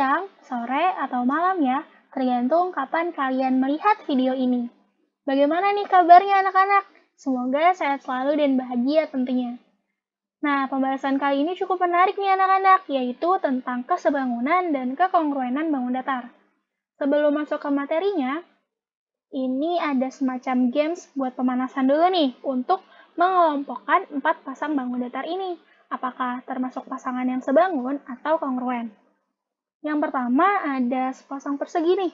siang, sore, atau malam ya, tergantung kapan kalian melihat video ini. Bagaimana nih kabarnya anak-anak? Semoga sehat selalu dan bahagia tentunya. Nah, pembahasan kali ini cukup menarik nih anak-anak, yaitu tentang kesebangunan dan kekongruenan bangun datar. Sebelum masuk ke materinya, ini ada semacam games buat pemanasan dulu nih, untuk mengelompokkan 4 pasang bangun datar ini. Apakah termasuk pasangan yang sebangun atau kongruen? Yang pertama ada sepasang persegi nih.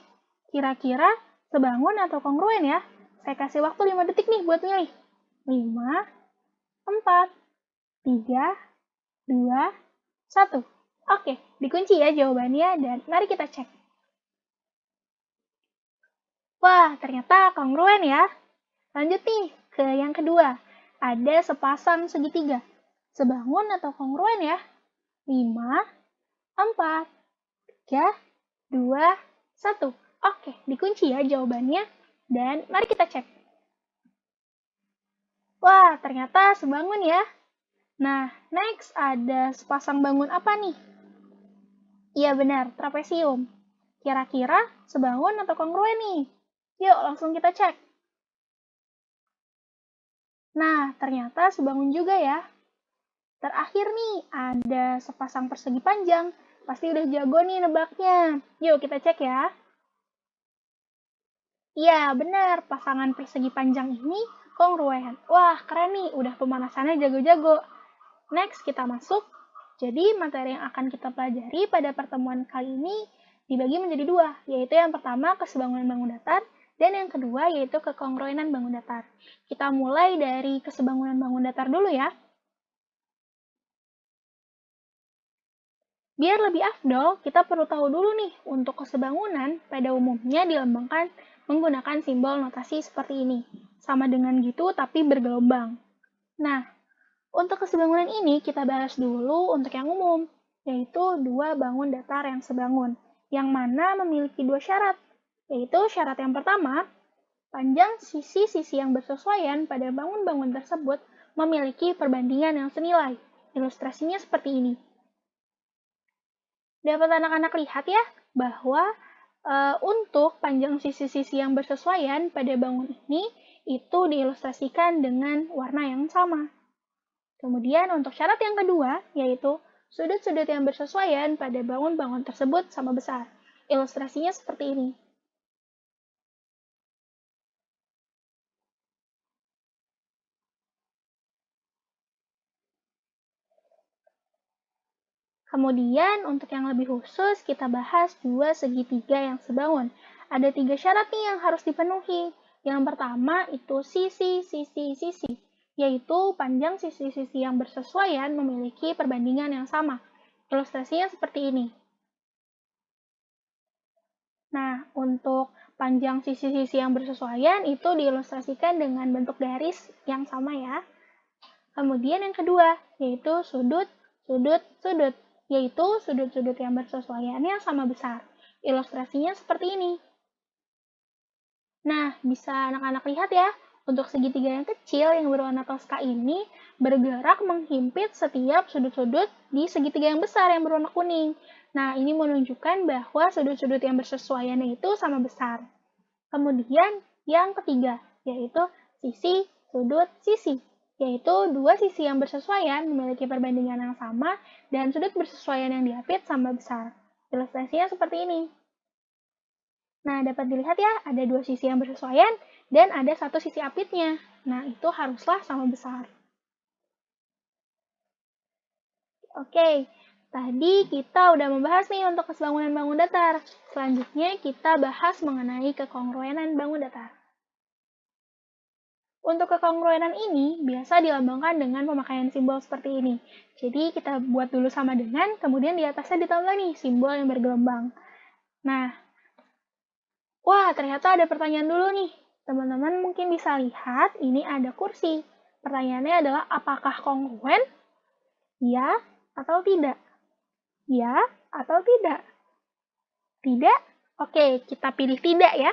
Kira-kira sebangun atau kongruen ya? Saya kasih waktu 5 detik nih buat milih. 5, 4, 3, 2, 1. Oke, dikunci ya jawabannya dan mari kita cek. Wah, ternyata kongruen ya. Lanjut nih ke yang kedua. Ada sepasang segitiga. Sebangun atau kongruen ya? 5, 4, 3, 2, 1. Oke, dikunci ya jawabannya. Dan mari kita cek. Wah, ternyata sebangun ya. Nah, next ada sepasang bangun apa nih? Iya benar, trapesium. Kira-kira sebangun atau kongruen nih? Yuk, langsung kita cek. Nah, ternyata sebangun juga ya. Terakhir nih, ada sepasang persegi panjang. Pasti udah jago nih nebaknya. Yuk, kita cek ya. Iya, benar. Pasangan persegi panjang ini kongruen. Wah, keren nih. Udah pemanasannya jago-jago. Next, kita masuk. Jadi, materi yang akan kita pelajari pada pertemuan kali ini dibagi menjadi 2, yaitu yang pertama kesebangunan bangun datar, dan yang kedua yaitu kekongruenan bangun datar. Kita mulai dari kesebangunan bangun datar dulu ya. Biar lebih afdol, kita perlu tahu dulu nih, untuk kesebangunan pada umumnya dilambangkan menggunakan simbol notasi seperti ini. Sama dengan gitu tapi bergelombang. Nah, untuk kesebangunan ini kita bahas dulu untuk yang umum, yaitu 2 bangun datar yang sebangun, yang mana memiliki 2 syarat, yaitu syarat yang pertama, panjang sisi-sisi yang bersesuaian pada bangun-bangun tersebut memiliki perbandingan yang senilai. Ilustrasinya seperti ini. Dapat anak-anak lihat ya, bahwa untuk panjang sisi-sisi yang bersesuaian pada bangun ini, itu diilustrasikan dengan warna yang sama. Kemudian untuk syarat yang kedua, yaitu sudut-sudut yang bersesuaian pada bangun-bangun tersebut sama besar. Ilustrasinya seperti ini. Kemudian untuk yang lebih khusus, kita bahas 2 segitiga yang sebangun. Ada 3 syarat nih yang harus dipenuhi. Yang pertama itu sisi, yaitu panjang sisi-sisi yang bersesuaian memiliki perbandingan yang sama. Ilustrasinya seperti ini. Nah, untuk panjang sisi-sisi yang bersesuaian itu diilustrasikan dengan bentuk garis yang sama ya. Kemudian yang kedua, yaitu sudut, yaitu sudut-sudut yang bersesuaiannya sama besar. Ilustrasinya seperti ini. Nah, bisa anak-anak lihat ya, untuk segitiga yang kecil yang berwarna toska ini bergerak menghimpit setiap sudut-sudut di segitiga yang besar yang berwarna kuning. Nah, ini menunjukkan bahwa sudut-sudut yang bersesuaiannya itu sama besar. Kemudian yang ketiga, yaitu sisi, sudut, sisi, yaitu 2 sisi yang bersesuaian memiliki perbandingan yang sama dan sudut bersesuaian yang diapit sama besar. Ilustrasinya seperti ini. Nah, dapat dilihat ya, ada 2 sisi yang bersesuaian dan ada 1 sisi apitnya. Nah, itu haruslah sama besar. Oke, tadi kita udah membahas nih untuk kesebangunan bangun datar. Selanjutnya kita bahas mengenai kekongruenan bangun datar. Untuk kekongruenan ini biasa dilambangkan dengan pemakaian simbol seperti ini. Jadi kita buat dulu sama dengan, kemudian di atasnya ditambah nih simbol yang bergelombang. Nah, wah ternyata ada pertanyaan dulu nih. Teman-teman mungkin bisa lihat ini ada kursi. Pertanyaannya adalah apakah kongruen? Ya atau tidak? Ya atau tidak? Tidak? Oke, kita pilih tidak ya.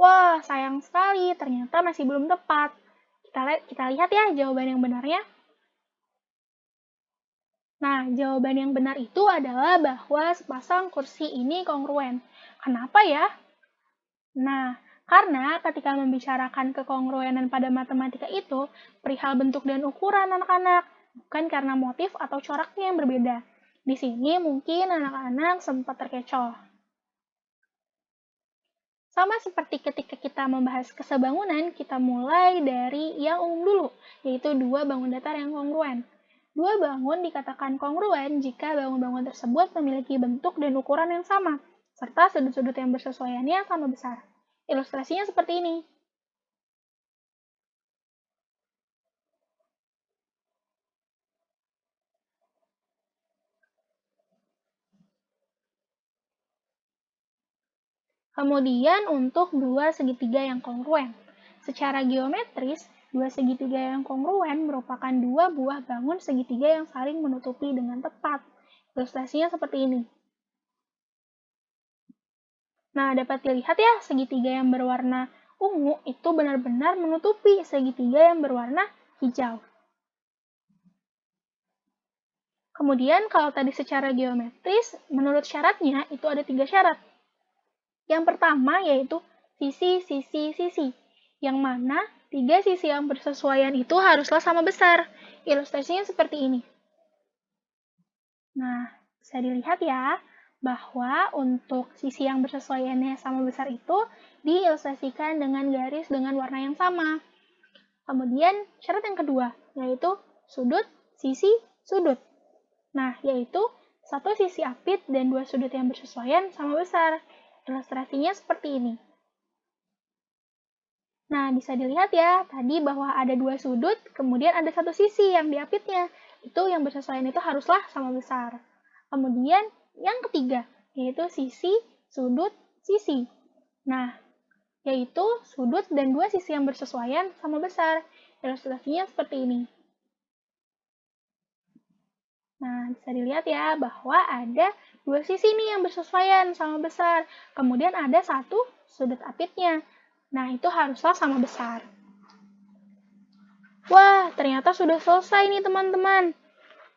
Wah, sayang sekali, ternyata masih belum tepat. Kita lihat ya jawaban yang benarnya. Nah, jawaban yang benar itu adalah bahwa sepasang kursi ini kongruen. Kenapa ya? Nah, karena ketika membicarakan kekongruenan pada matematika itu, perihal bentuk dan ukuran anak-anak, bukan karena motif atau coraknya yang berbeda. Di sini mungkin anak-anak sempat terkecoh. Sama seperti ketika kita membahas kesebangunan, kita mulai dari yang umum dulu, yaitu dua bangun datar yang kongruen. Dua bangun dikatakan kongruen jika bangun-bangun tersebut memiliki bentuk dan ukuran yang sama, serta sudut-sudut yang bersesuaiannya sama besar. Ilustrasinya seperti ini. Kemudian untuk dua segitiga yang kongruen. Secara geometris, dua segitiga yang kongruen merupakan dua buah bangun segitiga yang saling menutupi dengan tepat. Ilustrasinya seperti ini. Nah, dapat dilihat ya, segitiga yang berwarna ungu itu benar-benar menutupi segitiga yang berwarna hijau. Kemudian kalau tadi secara geometris, menurut syaratnya itu ada 3 syarat. Yang pertama yaitu sisi, sisi, sisi. Yang mana 3 sisi yang bersesuaian itu haruslah sama besar. Ilustrasinya seperti ini. Nah, bisa dilihat ya, bahwa untuk sisi yang bersesuaiannya sama besar itu diilustrasikan dengan garis dengan warna yang sama. Kemudian syarat yang kedua, yaitu sudut, sisi, sudut. Nah, yaitu satu sisi apit dan dua sudut yang bersesuaian sama besar. Ilustrasinya seperti ini. Nah, bisa dilihat ya, tadi bahwa ada dua sudut, kemudian ada satu sisi yang diapitnya. Itu yang bersesuaian itu haruslah sama besar. Kemudian yang ketiga, yaitu sisi, sudut, sisi. Nah, yaitu sudut dan dua sisi yang bersesuaian sama besar. Ilustrasinya seperti ini. Nah, bisa dilihat ya bahwa ada dua sisi nih yang bersesuaian sama besar. Kemudian ada satu sudut apitnya. Nah, itu haruslah sama besar. Wah, ternyata sudah selesai nih teman-teman.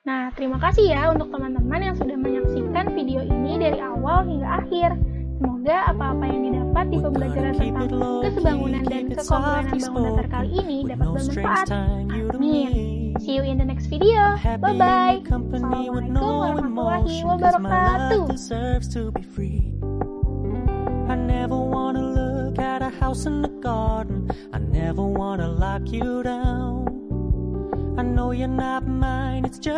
Nah, terima kasih ya untuk teman-teman yang sudah menyaksikan video ini dari awal hingga akhir. Semoga apa-apa yang didapat di pembelajaran tentang kesebangunan dan kekongruenan bangun datar kali ini dapat bermanfaat. Amin. See you in the next video. Bye-bye. Assalamualaikum warahmatullahi wabarakatuh. I never wanna look at a house in the garden. I never wanna lock you down. I know you're not mine, it's just